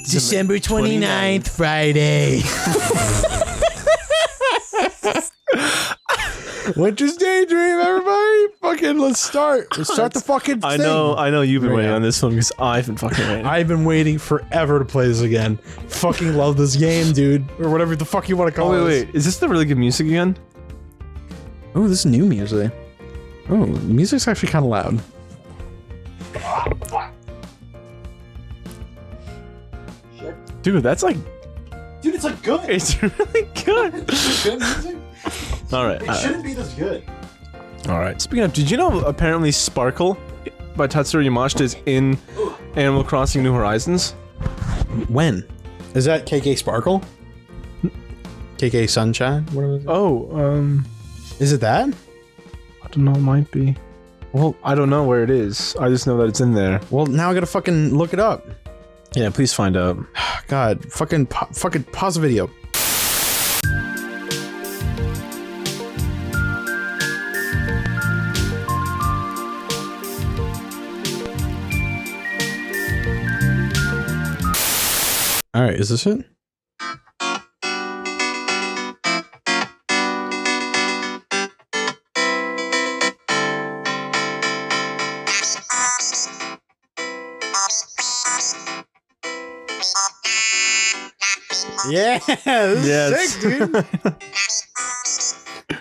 December 29th, Friday. Winter's Daydream, everybody. Fucking let's start. Let's start the fucking thing. I know you've been waiting on this one because I've been fucking waiting. I've been waiting forever to play this again. Fucking love this game, dude. Or whatever the fuck you want to call it. Wait. Is this the really good music again? Oh, this is new music. Oh, the music's actually kind of loud. Dude, that's like... Dude, it's like good. It's really good. It's good music. Alright. It shouldn't be this good. Alright. Speaking of, did you know apparently Sparkle by Tatsuro Yamashita is in Animal Crossing New Horizons? When? Is that KK Sparkle? KK Sunshine? What is it? Oh, Is it that? I don't know, it might be. Well, I don't know where it is. I just know that it's in there. Well, now I gotta fucking look it up. Yeah, please find out. God, fucking pause the video. All right, is this it? Yeah, this is sick, dude.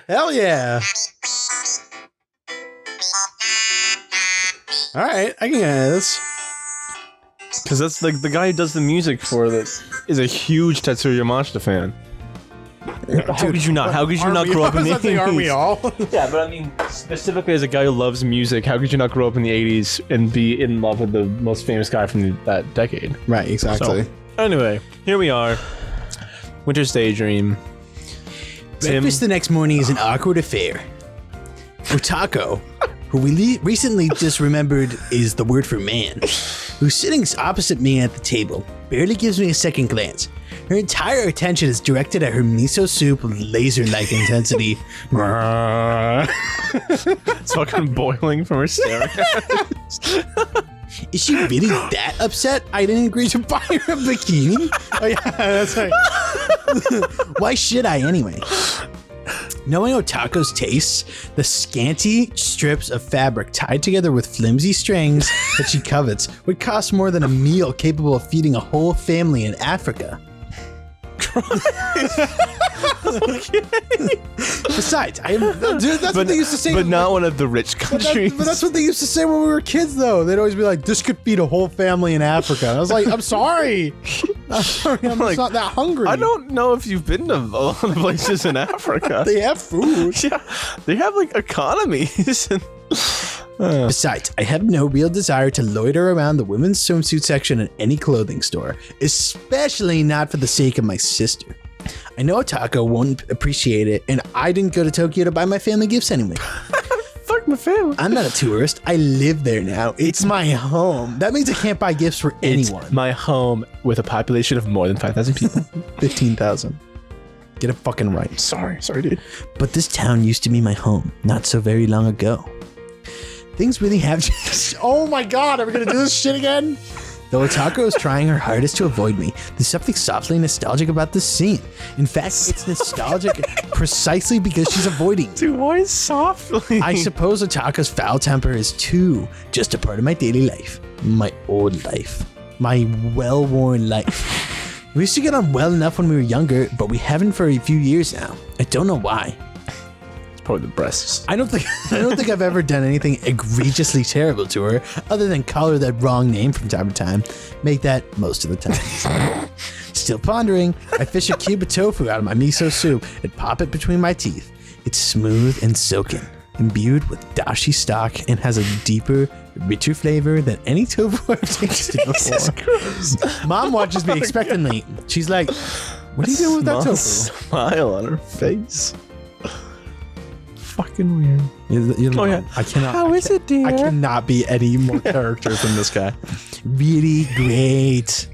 Hell yeah. All right, I can get this. Because that's like the guy who does the music for it is a huge Tatsuro Yamashita fan. How could you not? How could you not grow up in the 80s? Aren't we all? Yeah, but I mean, specifically as a guy who loves music, how could you not grow up in the 80s and be in love with the most famous guy from that decade? Right, exactly. So, anyway, here we are. Winter's Daydream. Breakfast the next morning is an awkward affair. Otako, who we recently just remembered is the word for man, who's sitting opposite me at the table, barely gives me a second glance. Her entire attention is directed at her miso soup with laser-like intensity. It's fucking boiling from her staring at it. Is she really that upset I didn't agree to buy her a bikini? Oh yeah, that's right. Why should I anyway? Knowing Otako's tastes, the scanty strips of fabric tied together with flimsy strings that she covets would cost more than a meal capable of feeding a whole family in Africa. Okay. Besides, I am. Dude, that's what they used to say. But not one of the rich countries. But that's what they used to say when we were kids, though. They'd always be like, "This could feed a whole family in Africa." And I was like, "I'm sorry, I'm sorry, I'm like, just not that hungry." I don't know if you've been to a lot of places in Africa. They have food. Yeah, they have like economies. Besides, I have no real desire to loiter around the women's swimsuit section in any clothing store, especially not for the sake of my sister. I know Otako won't appreciate it, and I didn't go to Tokyo to buy my family gifts anyway. Fuck my family. I'm not a tourist. I live there now. It's my home. That means I can't buy gifts for anyone. It's my home with a population of more than 5,000 people. 15,000. Get it fucking right. Sorry, dude. But this town used to be my home not so very long ago. Things really have changed. Oh my god, are we gonna do this shit again? Though Otako is trying her hardest to avoid me, there's something softly nostalgic about this scene. In fact, it's nostalgic precisely because she's avoiding me. Dude, why softly? I suppose Otako's foul temper is too just a part of my daily life. My old life. My well-worn life. We used to get on well enough when we were younger, but we haven't for a few years now. I don't know why. Probably the breasts. I don't think I've ever done anything egregiously terrible to her, other than call her that wrong name from time to time. Make that most of the time. Still pondering, I fish a cube of tofu out of my miso soup and pop it between my teeth. It's smooth and silken, imbued with dashi stock, and has a deeper, richer flavor than any tofu I've tasted before. Mom watches me expectantly. She's like, "What are you doing with that tofu?" Smile on her face. Fucking weird. Oh yeah, I cannot. How is it, dear? I cannot be any more characters than this guy. Really great.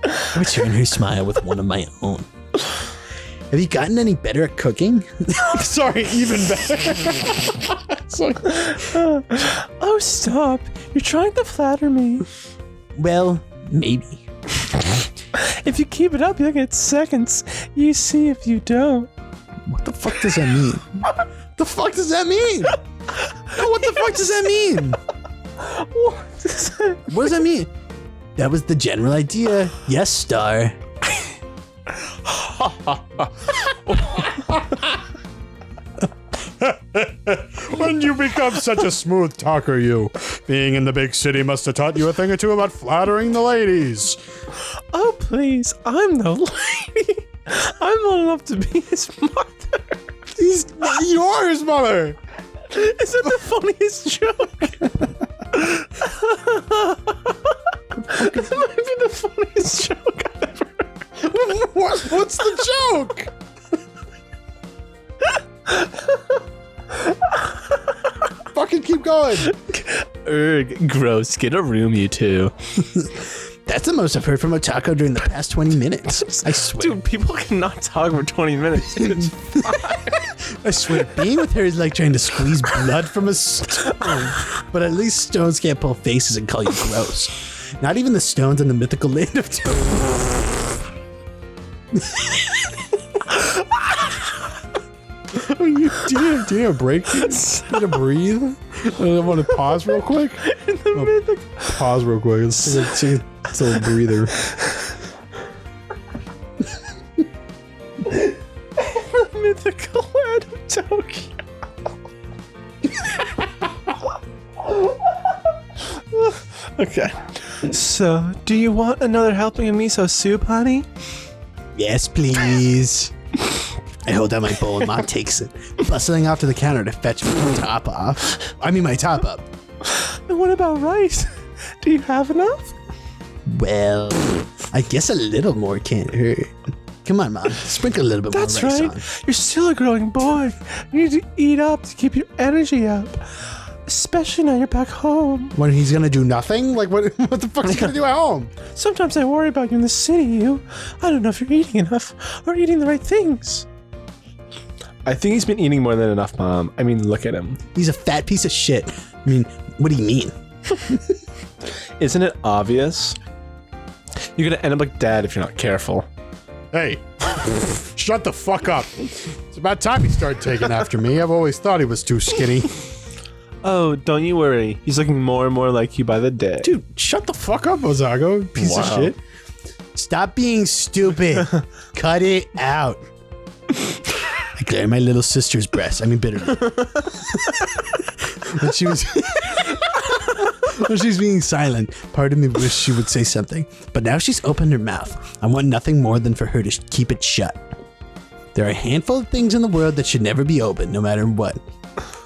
I return her smile with one of my own. Have you gotten any better at cooking? Sorry, even better. Oh, stop. You're trying to flatter me. Well, maybe. If you keep it up, you'll get seconds. You see if you don't. What the fuck does that mean? The fuck does that mean? No, what the fuck does that mean? What does that mean? That was the general idea. Yes, Star. When you become such a smooth talker, you. Being in the big city must have taught you a thing or two about flattering the ladies. Oh, please. I'm the lady. I'm old enough to be his mother. You are his mother. Is it the funniest joke? That might be the funniest joke I've ever heard. What's the joke? Fucking keep going. Erg, gross. Get a room, you two. That's the most I've heard from a taco during the past 20 minutes. I swear. Dude, people cannot talk for 20 minutes. Dude, it's fine. I swear, being with her is like trying to squeeze blood from a stone. But at least stones can't pull faces and call you gross. Not even the stones in the mythical land of Do you need a break? Do you need to breathe? I want to pause real quick. Pause real quick. Let's take a little breather. Mythical land of Tokyo. Okay. So, do you want another helping of miso soup, honey? Yes, please. I hold out my bowl and Mom takes it, bustling off to the counter to fetch my top off. I mean, my top up. And what about rice? Do you have enough? Well, I guess a little more can't hurt. Come on, Mom. Sprinkle a little bit That's more rice right. on. You're still a growing boy. You need to eat up to keep your energy up. Especially now you're back home. When he's gonna do nothing? Like what the fuck is he gonna do at home? Sometimes I worry about you in the city, you. I don't know if you're eating enough or eating the right things. I think he's been eating more than enough, Mom. I mean, look at him. He's a fat piece of shit. I mean, what do you mean? Isn't it obvious? You're gonna end up like Dad if you're not careful. Hey, shut the fuck up. It's about time he started taking after me. I've always thought he was too skinny. Oh, don't you worry. He's looking more and more like you by the day. Dude, shut the fuck up, Ozago. Piece of shit. Stop being stupid. Cut it out. I glare at my little sister's breast. I mean, bitterly. when she was being silent, part of me wished she would say something. But now she's opened her mouth. I want nothing more than for her to keep it shut. There are a handful of things in the world that should never be open, no matter what.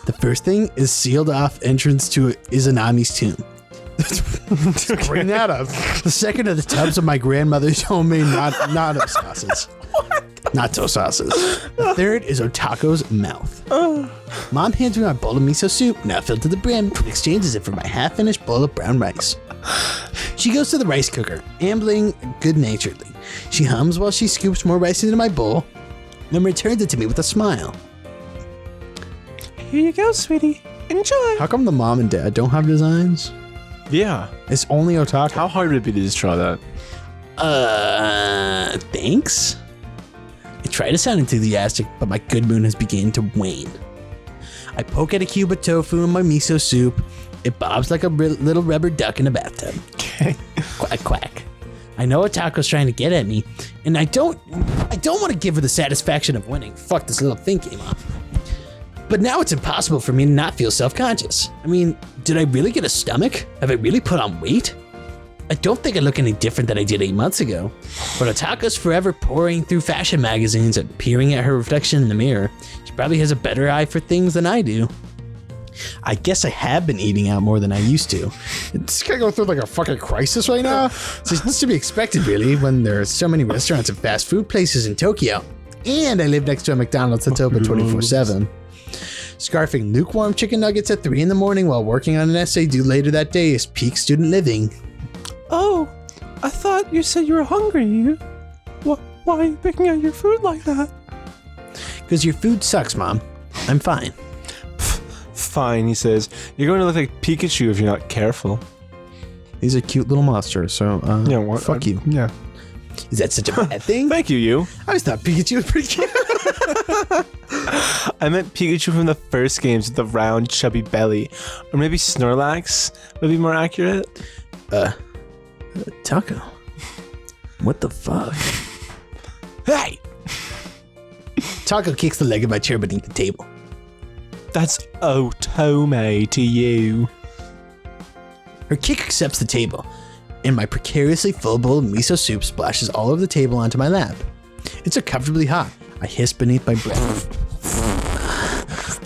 The first thing is sealed off entrance to Izanami's tomb. Bring that up. The second are the tubs of my grandmother's homemade natto sauces. Natto sauces. The third is Otako's mouth. Mom hands me my bowl of miso soup, now filled to the brim, and exchanges it for my half-finished bowl of brown rice. She goes to the rice cooker, ambling good-naturedly. She hums while she scoops more rice into my bowl, then returns it to me with a smile. Here you go, sweetie. Enjoy. How come the mom and dad don't have designs? Yeah. It's only Otaku. How hard would it be to just draw that? Thanks? I try to sound enthusiastic, but my good mood has begun to wane. I poke at a cube of tofu in my miso soup. It bobs like a little rubber duck in a bathtub. Okay. Quack, quack. I know Otako's trying to get at me, and I don't want to give her the satisfaction of winning. Fuck this little thing came off. But now it's impossible for me to not feel self-conscious. I mean, did I really get a stomach? Have I really put on weight? I don't think I look any different than I did 8 months ago. But Otako's forever pouring through fashion magazines and peering at her reflection in the mirror. She probably has a better eye for things than I do. I guess I have been eating out more than I used to. It's gonna go through like a fucking crisis right now. It's to be expected, really, when there are so many restaurants and fast food places in Tokyo. And I live next to a McDonald's that's open 24/7. Scarfing lukewarm chicken nuggets at 3 in the morning while working on an essay due later that day is peak student living. Oh, I thought you said you were hungry. Why are you picking out your food like that? Because your food sucks, Mom. I'm fine. fine, he says. You're going to look like Pikachu if you're not careful. He's a cute little monster, so fuck you. Yeah. Is that such a bad thing? Thank you, you. I always thought Pikachu was pretty cute. I meant Pikachu from the first games with the round, chubby belly. Or maybe Snorlax would be more accurate. Taco. What the fuck? Hey! Taco kicks the leg of my chair beneath the table. That's Otome to you. Her kick accepts the table, and my precariously full bowl of miso soup splashes all over the table onto my lap. It's uncomfortably hot. I hiss beneath my breath.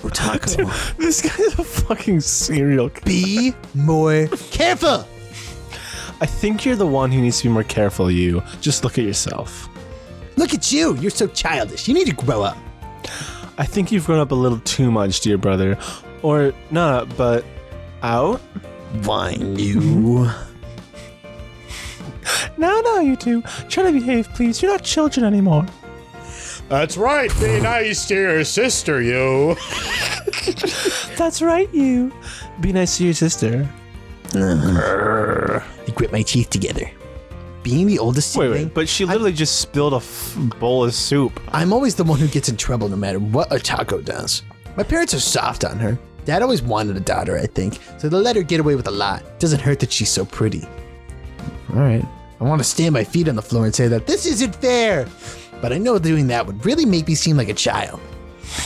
Oh, Taco. Dude, this guy's a fucking serial killer. Be more careful! I think you're the one who needs to be more careful, you. Just look at yourself. Look at you! You're so childish. You need to grow up. I think you've grown up a little too much, dear brother. Or not, but out? Fine, you. No, you two. Try to behave, please. You're not children anymore. That's right. Be nice to your sister, you. That's right, you. Be nice to your sister. I grit my teeth together. Being the oldest sibling, But she literally just spilled a bowl of soup. I'm always the one who gets in trouble no matter what a Taco does. My parents are soft on her. Dad always wanted a daughter, I think, so they let her get away with a lot. Doesn't hurt that she's so pretty. Alright, I want to stand my feet on the floor and say that this isn't fair, but I know doing that would really make me seem like a child.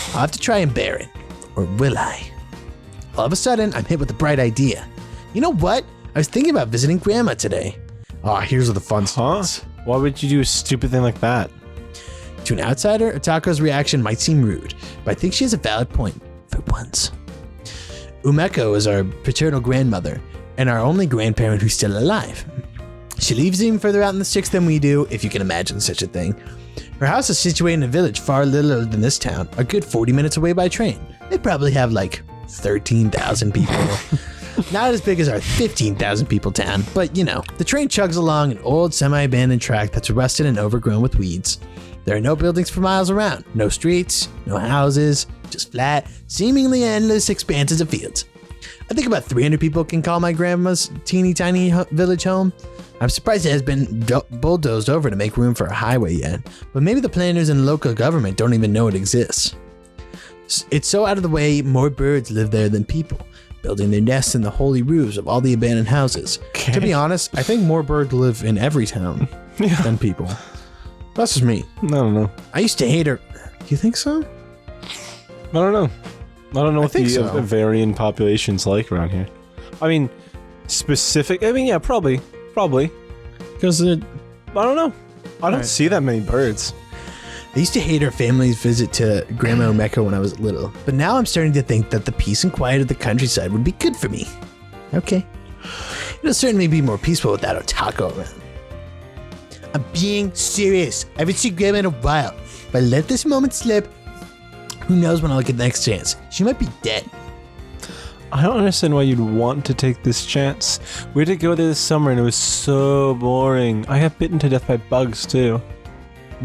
I'll have to try and bear it, or will I? All of a sudden, I'm hit with a bright idea. You know what? I was thinking about visiting Grandma today. Here's where the fun starts. Why would you do a stupid thing like that? To an outsider, Taco's reaction might seem rude, but I think she has a valid point for once. Umeko is our paternal grandmother and our only grandparent who's still alive. She lives even further out in the sticks than we do, if you can imagine such a thing. Her house is situated in a village far littler than this town, a good 40 minutes away by train. They probably have like 13,000 people. Not as big as our 15,000 people town, but you know, the train chugs along an old semi-abandoned track that's rusted and overgrown with weeds. There are no buildings for miles around, no streets, no houses, just flat, seemingly endless expanses of fields. I think about 300 people can call my grandma's teeny tiny village home. I'm surprised it has been bulldozed over to make room for a highway yet, but maybe the planners and local government don't even know it exists. It's so out of the way, more birds live there than people, building their nests in the holy roofs of all the abandoned houses. Okay. To be honest, I think more birds live in every town than people. That's just me. I don't know. I used to hate her. You think so? I don't know. I don't know what the so. Avarian population's like around here. I mean, yeah, probably. Because I don't know. I don't see that many birds. I used to hate our family's visit to Grandma Omeko when I was little, but now I'm starting to think that the peace and quiet of the countryside would be good for me. Okay. It'll certainly be more peaceful without a taco around. I'm being serious. I haven't seen Grandma in a while. If I let this moment slip, who knows when I'll get the next chance. She might be dead. I don't understand why you'd want to take this chance. We had to go there this summer and it was so boring. I got bitten to death by bugs too.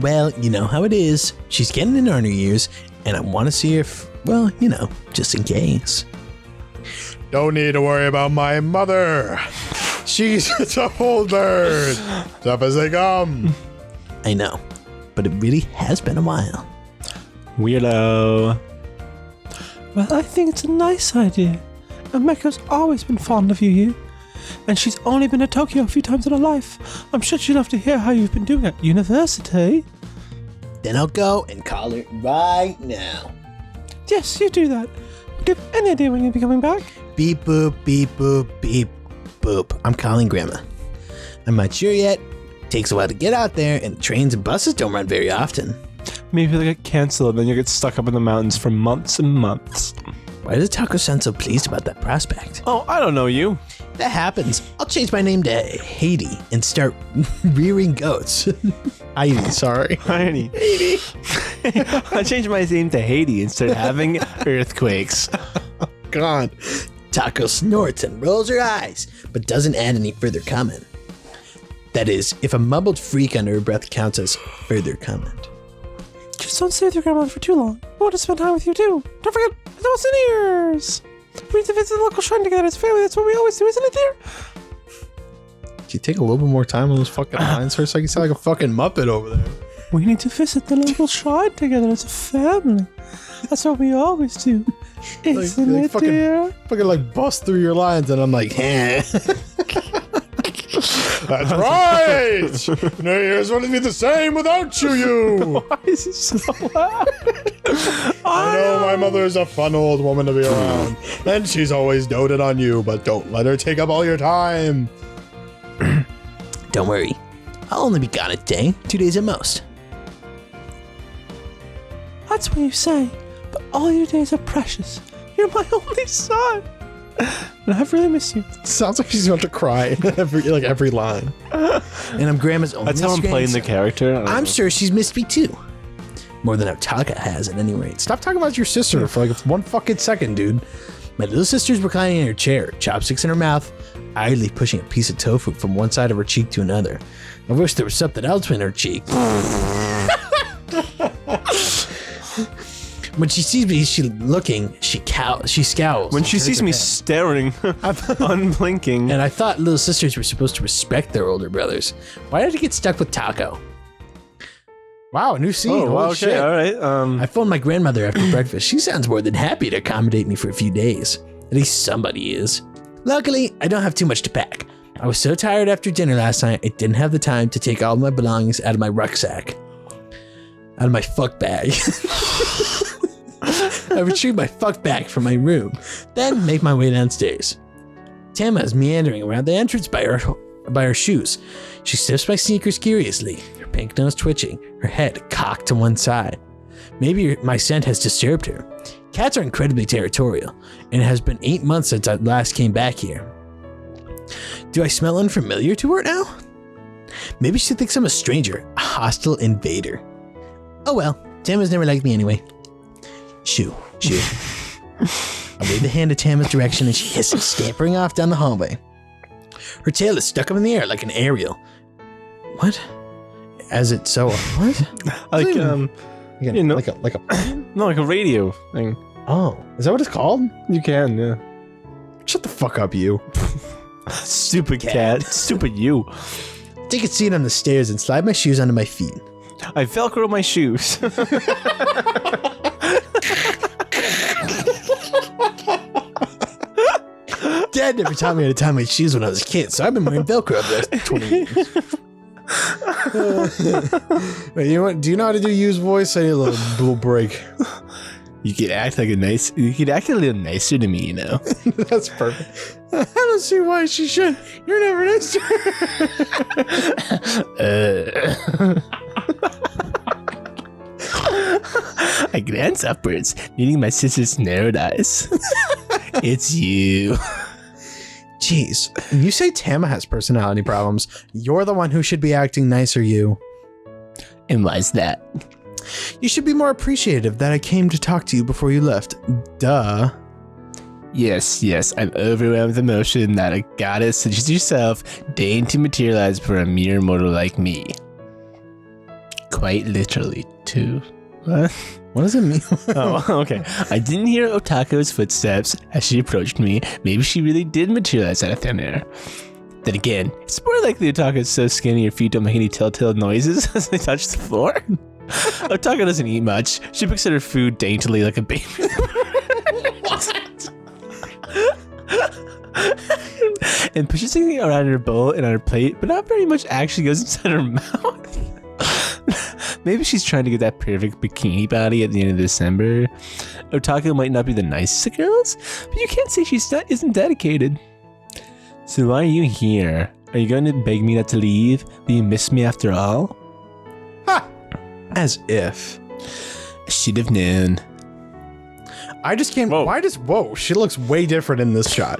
Well, you know how it is. She's getting in her years, and I want to see her, well, you know, just in case. Don't need to worry about my mother. She's a old bird. Tough as they come. I know, but it really has been a while. Weirdo. Well, I think it's a nice idea. Omeko's always been fond of you. And she's only been to Tokyo a few times in her life. I'm sure she'd love to hear how you've been doing at university. Then I'll go and call her right now. Yes, you do that. Do you have any idea when you'll be coming back? Beep boop, beep boop, beep boop. I'm calling Grandma. I'm not sure yet. Takes a while to get out there, and trains and buses don't run very often. Maybe they'll get cancelled and then you'll get stuck up in the mountains for months and months. Why does Taco sound so pleased about that prospect? Oh, I don't know you. That happens. I'll change my name to Haiti and start rearing goats. Heidi, sorry. Haiti. I'll change my name to Haiti and start having earthquakes. God. Taco snorts and rolls her eyes, but doesn't add any further comment. That is, if a mumbled freak under her breath counts as further comment. Just don't stay with your grandmother for too long. I want to spend time with you too. Don't forget, those in ears. We need to visit the local shrine together as family. That's what we always do, isn't it, dear? Can you take a little bit more time on those fucking lines first? I can sound like a fucking Muppet over there. We need to visit the local shrine together as a family. That's what we always do. Isn't like it, fucking- dear? Fucking like bust through your lines, and I'm like, eh. That's right. New Year's wouldn't be the same without you. Why is he so loud? I know my mother is a fun old woman to be around, and she's always doted on you, but don't let her take up all your time. Don't worry. I'll only be gone a day, 2 days at most. That's what you say, but all your days are precious. You're my only son. And I've really missed you. Sounds like she's about to cry every line. And I'm Grandma's only That's how I'm playing the grandson. character. I'm sure she's missed me too. More than Otaka has at any rate. Stop talking about your sister for like 1 fucking second, dude. My little sister's reclining in her chair, chopsticks in her mouth, idly pushing a piece of tofu from one side of her cheek to another. I wish there was something else in her cheek. When she sees me, she scowls. When she and sees turns me her head. staring, unblinking. And I thought little sisters were supposed to respect their older brothers. Why did I get stuck with Taco? Wow, new scene. Oh, Holy okay, shit. all right. I phoned my grandmother after breakfast. She sounds more than happy to accommodate me for a few days. At least somebody is. Luckily, I don't have too much to pack. I was so tired after dinner last night, I didn't have the time to take all my belongings out of my rucksack. Out of my fuck bag. I retrieved my fuck bag from my room, then make my way downstairs. Tama is meandering around the entrance by her shoes. She sniffs my sneakers curiously, her pink nose twitching, her head cocked to one side. Maybe my scent has disturbed her. Cats are incredibly territorial, and it has been 8 months since I last came back here. Do I smell unfamiliar to her now? Maybe she thinks I'm a stranger, a hostile invader. Oh well, Tama's never liked me anyway. Shoo. I wave the hand to Tama's direction and she hisses, scampering off down the hallway. Her tail is stuck up in the air like an aerial. What? As it so what? like Again, you know- like a no, like a radio thing. oh, is that what it's called? You can, yeah. Shut the fuck up, you. Stupid cat. Stupid you. Take a seat on the stairs and slide my shoes onto my feet. I velcro my shoes. Dad never taught me how to tie my shoes when I was a kid, so I've been wearing Velcro for the last 20 years. Wait, you know what? Do you know how to do use voice? I need a little break. You could act a little nicer to me, you know. That's perfect. I don't see why she should. You're never nice to her. I glance upwards, meeting my sister's narrowed eyes. It's you. Jeez, you say Tama has personality problems. You're the one who should be acting nicer, you. And why's that? You should be more appreciative that I came to talk to you before you left. Duh. Yes, I'm overwhelmed with emotion that a goddess such as yourself deigned to materialize for a mere mortal like me. Quite literally, too. What? What does it mean? Oh, okay. I didn't hear Otako's footsteps as she approached me. Maybe she really did materialize out of thin air. Then again, it's more likely Otako is so skinny your feet don't make any telltale noises as they touch the floor. Otako doesn't eat much. She picks at her food daintily like a baby. And pushes something around her bowl and on her plate, but not very much actually goes inside her mouth. Maybe she's trying to get that perfect bikini body at the end of December. Otako might not be the nicest of girls, but you can't say isn't dedicated. So why are you here? Are you going to beg me not to leave? Will you miss me after all? Ha! As if. I should have known. I just came. Whoa, she looks way different in this shot.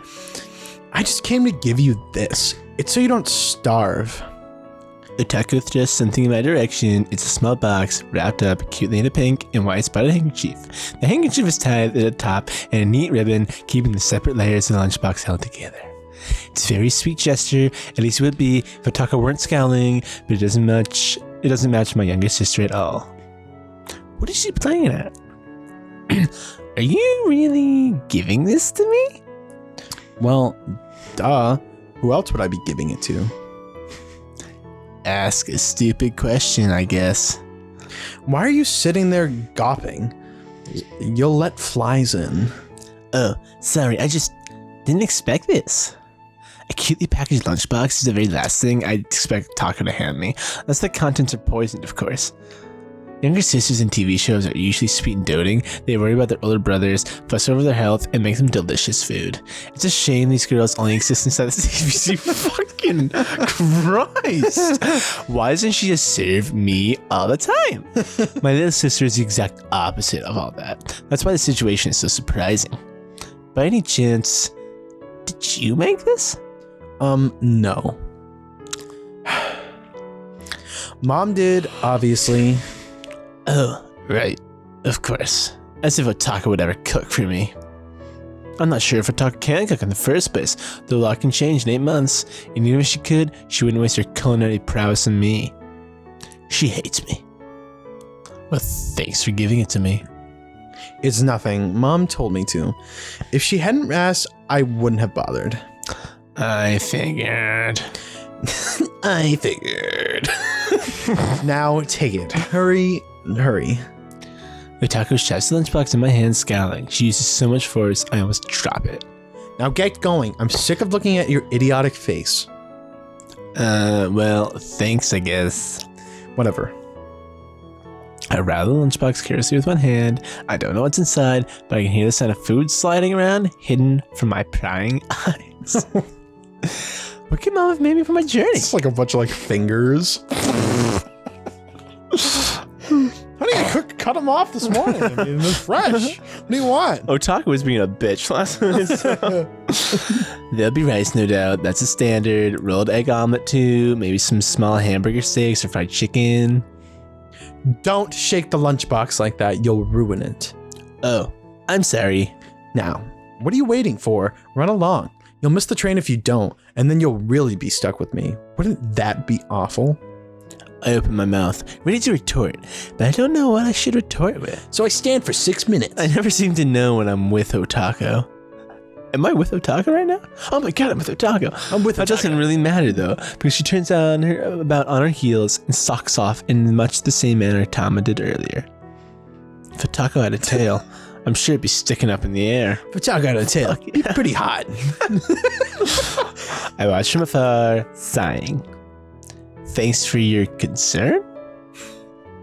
I just came to give you this. It's so you don't starve. Otako thrusts something in my direction. It's a small box wrapped up cutely in a pink and white spotted handkerchief. The handkerchief is tied at the top and a neat ribbon keeping the separate layers of the lunchbox held together. It's a very sweet gesture, at least it would be if Otako weren't scowling, but it doesn't match my younger sister at all. What is she playing at? Are you really giving this to me? Well, duh. Who else would I be giving it to? Ask a stupid question, I guess. Why are you sitting there gawping? You'll let flies in. Oh, sorry, I just didn't expect this. A cutely packaged lunchbox is the very last thing I'd expect Taco to hand me. Unless the contents are poisoned, of course. Younger sisters in TV shows are usually sweet and doting. They worry about their older brothers, fuss over their health, and make them delicious food. It's a shame these girls only exist inside the CBC. Fucking Christ! Why doesn't she just serve me all the time? My little sister is the exact opposite of all that. That's why the situation is so surprising. By any chance, did you make this? No. Mom did, obviously. Oh, right. Of course. As if Otaka would ever cook for me. I'm not sure if Otaka can cook in the first place, though a lot can change in 8 months, and even if she could, she wouldn't waste her culinary prowess on me. She hates me. Well, thanks for giving it to me. It's nothing. Mom told me to. If she hadn't asked, I wouldn't have bothered. I figured. I figured. Now take it. Hurry. Otako shoves the lunchbox in my hand, scowling. She uses so much force, I almost drop it. Now get going. I'm sick of looking at your idiotic face. Well, thanks, I guess. Whatever. I rattle the lunchbox carelessly with one hand. I don't know what's inside, but I can hear the sound of food sliding around, hidden from my prying eyes. What could Mom have made me for my journey? It's like a bunch of like fingers. Honey, I cut them off this morning. I mean, they're fresh. What do you want? Otaku was being a bitch last night. So. There'll be rice, no doubt. That's a standard. Rolled egg omelet too. Maybe some small hamburger steaks or fried chicken. Don't shake the lunchbox like that. You'll ruin it. Oh, I'm sorry. Now, what are you waiting for? Run along. You'll miss the train if you don't, and then you'll really be stuck with me. Wouldn't that be awful? I open my mouth, ready to retort, but I don't know what I should retort with. So I stand for 6 minutes. I never seem to know when I'm with Otako. Am I with Otako right now? Oh my god, I'm with Otako. I'm with That Otako. doesn't really matter though, because she turns on her heels and stalks off in much the same manner Tama did earlier. If Otako had a tail, I'm sure it'd be sticking up in the air. If Otako had a tail, it'd be pretty hot. I watch from afar, sighing. Thanks for your concern?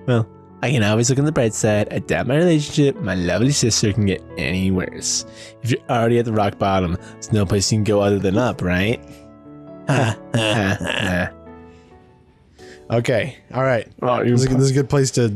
Well, I can always look on the bright side. I doubt my relationship, my lovely sister, can get any worse. If you're already at the rock bottom, there's no place you can go other than up, right? Okay. All right. Oh, This is a good place to